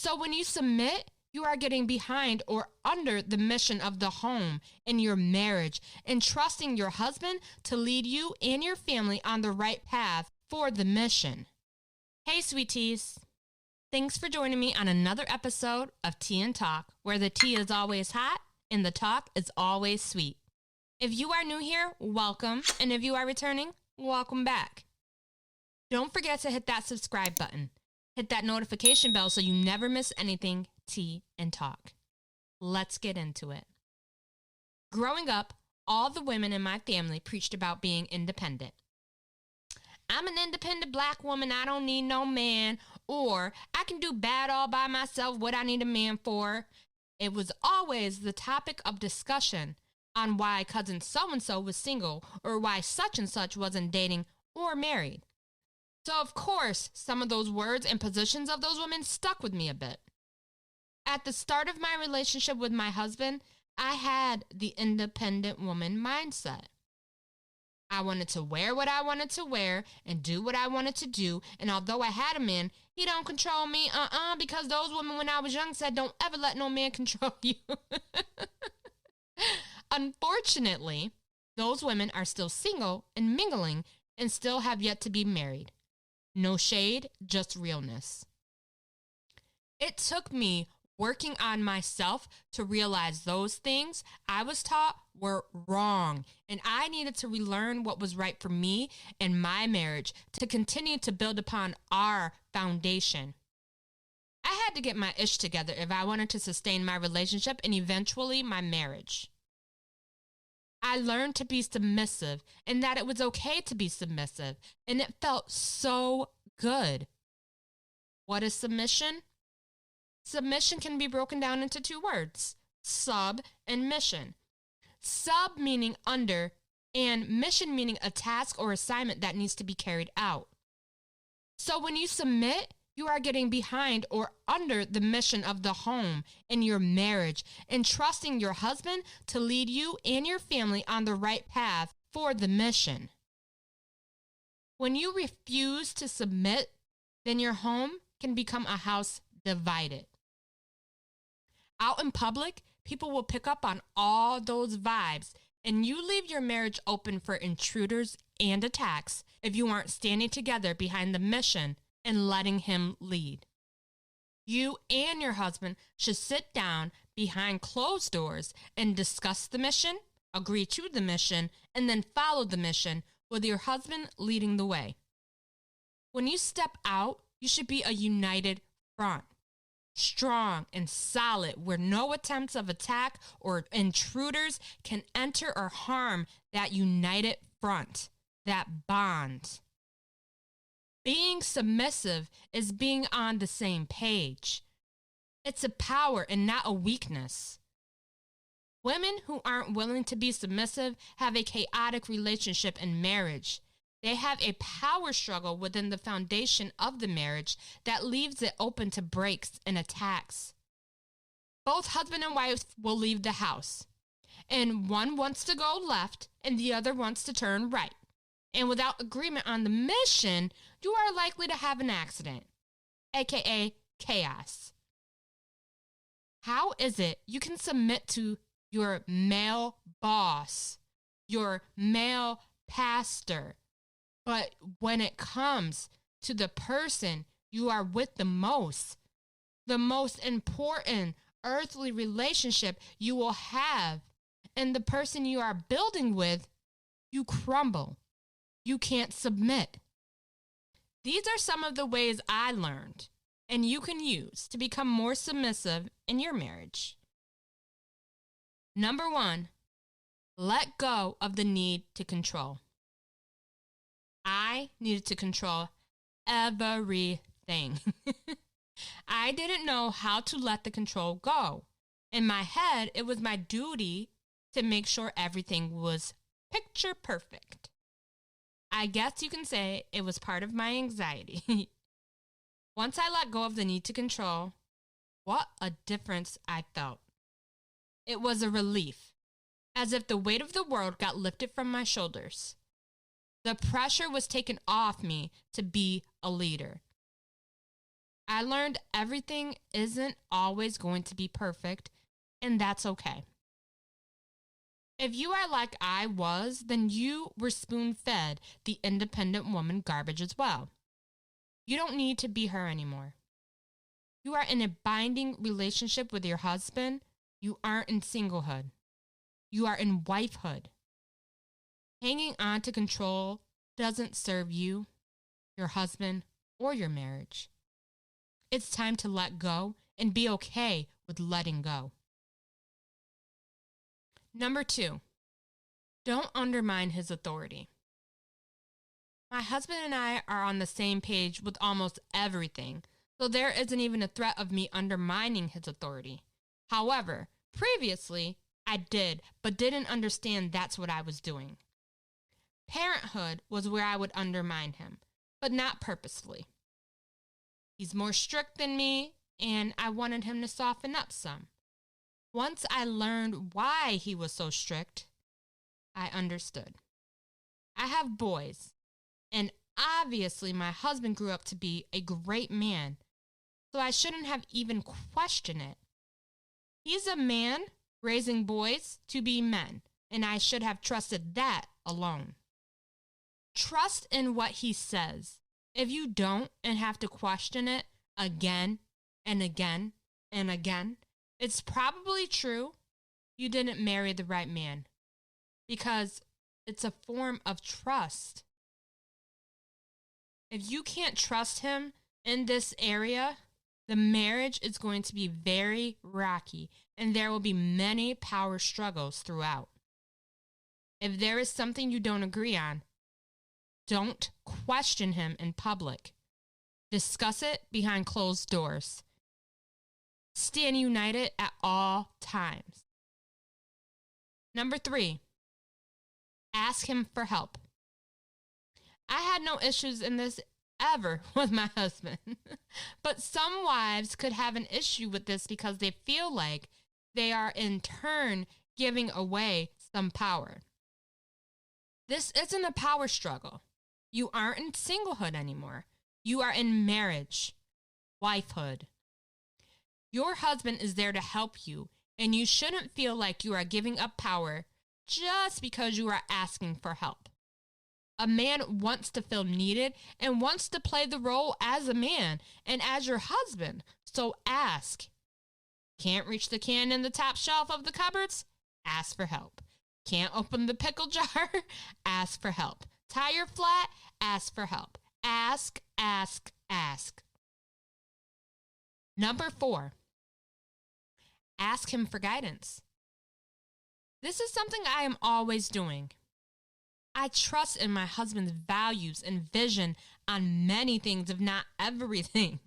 So when you submit, you are getting behind or under the mission of the home and your marriage and trusting your husband to lead you and your family on the right path for the mission. Hey, sweeties. Thanks for joining me on another episode of Tea and Talk, where the tea is always hot and the talk is always sweet. If you are new here, welcome. And if you are returning, welcome back. Don't forget to hit that subscribe button. Hit that notification bell so you never miss anything Tea and Talk. Let's get into it. Growing up, all the women in my family preached about being independent. I'm an independent black woman, I don't need no man, or I can do bad all by myself, what I need a man for. It was always the topic of discussion on why cousin so-and-so was single or why such and such wasn't dating or married. So of course, some of those words and positions of those women stuck with me a bit. At the start of my relationship with my husband, I had the independent woman mindset. I wanted to wear what I wanted to wear and do what I wanted to do. And although I had a man, he don't control me, because those women when I was young said, don't ever let no man control you. Unfortunately, those women are still single and mingling and still have yet to be married. No shade, just realness. It took me working on myself to realize those things I was taught were wrong, and I needed to relearn what was right for me and my marriage to continue to build upon our foundation. I had to get my ish together if I wanted to sustain my relationship and eventually my marriage. I learned to be submissive and that it was okay to be submissive, and it felt so good. What is submission? Submission can be broken down into two words, sub and mission. Sub meaning under, and mission meaning a task or assignment that needs to be carried out. So when you submit, you are getting behind or under the mission of the home and your marriage and trusting your husband to lead you and your family on the right path for the mission. When you refuse to submit, then your home can become a house divided. Out in public, people will pick up on all those vibes, and you leave your marriage open for intruders and attacks if you aren't standing together behind the mission and letting him lead. You and your husband should sit down behind closed doors and discuss the mission, agree to the mission, and then follow the mission with your husband leading the way. When you step out, you should be a united front, strong and solid, where no attempts of attack or intruders can enter or harm that united front, that bond. Being submissive is being on the same page. It's a power and not a weakness. Women who aren't willing to be submissive have a chaotic relationship and marriage. They have a power struggle within the foundation of the marriage that leaves it open to breaks and attacks. Both husband and wife will leave the house, and one wants to go left and the other wants to turn right. And without agreement on the mission, you are likely to have an accident, aka chaos. How is it you can submit to your male boss, your male pastor, but when it comes to the person you are with the most important earthly relationship you will have, and the person you are building with, you crumble. You can't submit. These are some of the ways I learned, and you can use to become more submissive in your marriage. Number 1, let go of the need to control. I needed to control everything. I didn't know how to let the control go. In my head, it was my duty to make sure everything was picture perfect. I guess you can say it was part of my anxiety. Once I let go of the need to control, what a difference I felt. It was a relief, as if the weight of the world got lifted from my shoulders. The pressure was taken off me to be a leader. I learned everything isn't always going to be perfect, and that's okay. If you are like I was, then you were spoon-fed the independent woman garbage as well. You don't need to be her anymore. You are in a binding relationship with your husband. You aren't in singlehood. You are in wifehood. Hanging on to control doesn't serve you, your husband, or your marriage. It's time to let go and be okay with letting go. Number 2, don't undermine his authority. My husband and I are on the same page with almost everything, so there isn't even a threat of me undermining his authority. However, previously, I did, but didn't understand that's what I was doing. Parenthood was where I would undermine him, but not purposefully. He's more strict than me, and I wanted him to soften up some. Once I learned why he was so strict, I understood. I have boys, and obviously my husband grew up to be a great man, so I shouldn't have even questioned it. He's a man raising boys to be men, and I should have trusted that alone. Trust in what he says. If you don't and have to question it again and again and again, it's probably true you didn't marry the right man, because it's a form of trust. If you can't trust him in this area, the marriage is going to be very rocky, and there will be many power struggles throughout. If there is something you don't agree on, don't question him in public. Discuss it behind closed doors. Stand united at all times. Number 3, ask him for help. I had no issues in this ever with my husband, but some wives could have an issue with this because they feel like they are in turn giving away some power. This isn't a power struggle. You aren't in singlehood anymore. You are in marriage, wifehood. Your husband is there to help you, and you shouldn't feel like you are giving up power just because you are asking for help. A man wants to feel needed and wants to play the role as a man and as your husband, so ask. Can't reach the can in the top shelf of the cupboards? Ask for help. Can't open the pickle jar? Ask for help. Tire flat? Ask for help. Ask, ask, ask. Number 4, ask him for guidance. This is something I am always doing. I trust in my husband's values and vision on many things, if not everything.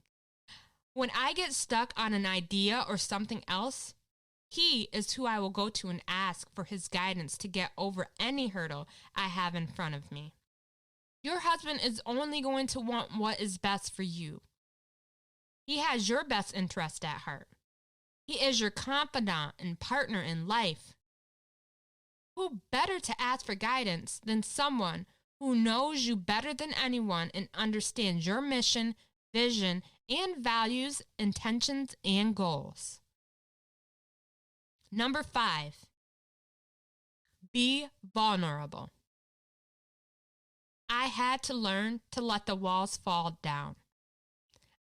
When I get stuck on an idea or something else, he is who I will go to and ask for his guidance to get over any hurdle I have in front of me. Your husband is only going to want what is best for you. He has your best interest at heart. He is your confidant and partner in life. Who better to ask for guidance than someone who knows you better than anyone and understands your mission, vision, and values, intentions, and goals? Number 5, be vulnerable. I had to learn to let the walls fall down.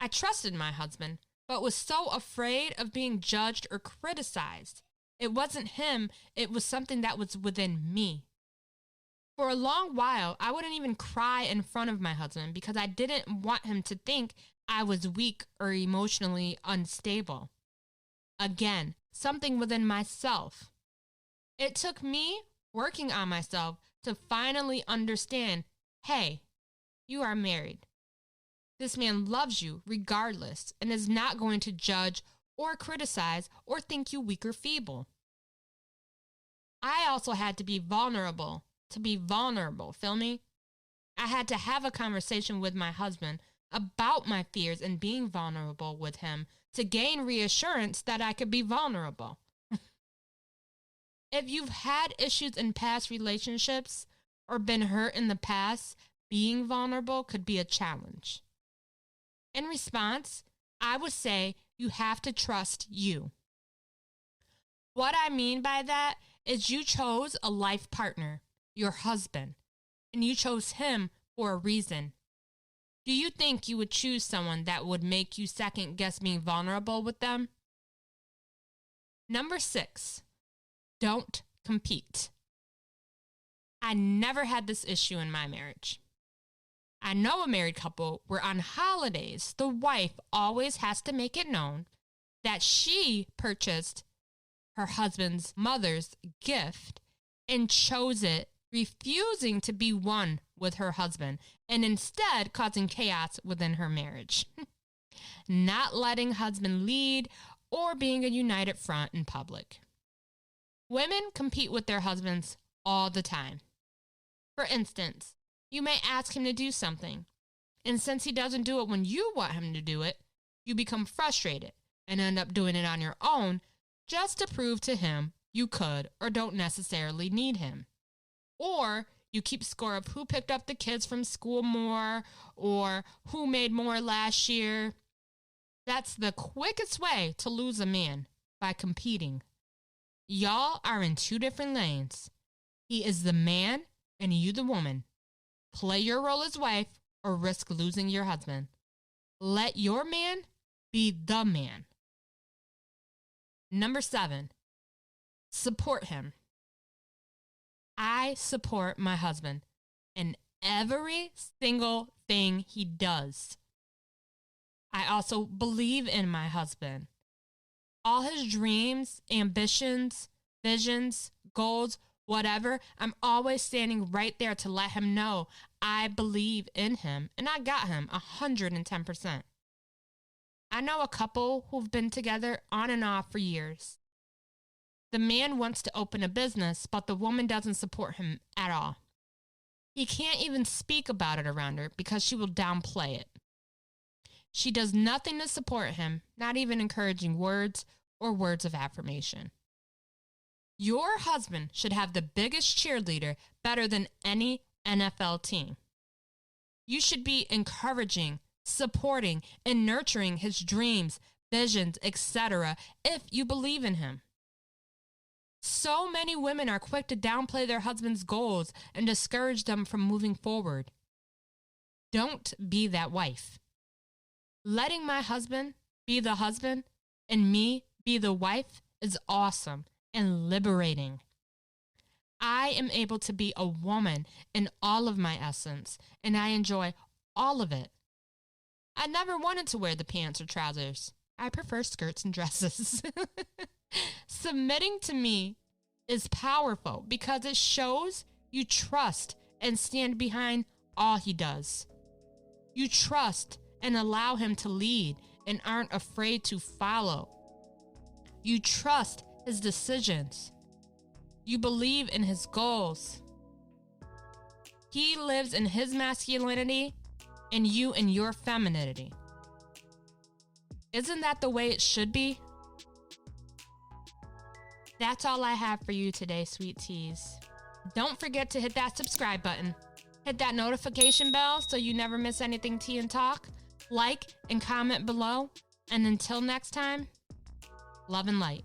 I trusted my husband, but was so afraid of being judged or criticized. It wasn't him, it was something that was within me. For a long while, I wouldn't even cry in front of my husband because I didn't want him to think I was weak or emotionally unstable. Again, something within myself. It took me working on myself to finally understand, hey, you are married. This man loves you regardless and is not going to judge or criticize or think you weak or feeble. I also had to be vulnerable feel me? I had to have a conversation with my husband about my fears and being vulnerable with him to gain reassurance that I could be vulnerable. If you've had issues in past relationships or been hurt in the past, being vulnerable could be a challenge. In response, I would say you have to trust you. What I mean by that is you chose a life partner, your husband, and you chose him for a reason. Do you think you would choose someone that would make you second guess being vulnerable with them? Number 6, don't compete. I never had this issue in my marriage. I know a married couple where on holidays, the wife always has to make it known that she purchased her husband's mother's gift and chose it, refusing to be one with her husband and instead causing chaos within her marriage. Not letting husband lead or being a united front in public. Women compete with their husbands all the time. For instance, you may ask him to do something, and since he doesn't do it when you want him to do it, you become frustrated and end up doing it on your own just to prove to him you could or don't necessarily need him. Or you keep score of who picked up the kids from school more or who made more last year. That's the quickest way to lose a man, by competing. Y'all are in 2 different lanes. He is the man and you the woman. Play your role as wife or risk losing your husband. Let your man be the man. Number 7, support him. I support my husband in every single thing he does. I also believe in my husband. All his dreams, ambitions, visions, goals, whatever, I'm always standing right there to let him know I believe in him, and I got him 110%. I know a couple who've been together on and off for years. The man wants to open a business, but the woman doesn't support him at all. He can't even speak about it around her because she will downplay it. She does nothing to support him, not even encouraging words or words of affirmation. Your husband should have the biggest cheerleader, better than any NFL team. You should be encouraging, supporting, and nurturing his dreams, visions, etc. if you believe in him. So many women are quick to downplay their husband's goals and discourage them from moving forward. Don't be that wife. Letting my husband be the husband and me be the wife is awesome and liberating. I am able to be a woman in all of my essence, and I enjoy all of it. I never wanted to wear the pants or trousers. I prefer skirts and dresses. Submitting to me is powerful because it shows you trust and stand behind all he does. You trust and allow him to lead and aren't afraid to follow. You trust his decisions. You believe in his goals. He lives in his masculinity and you in your femininity. Isn't that the way it should be? That's all I have for you today, sweet teas. Don't forget to hit that subscribe button. Hit that notification bell so you never miss anything Tea and Talk. Like and comment below. And until next time, love and light.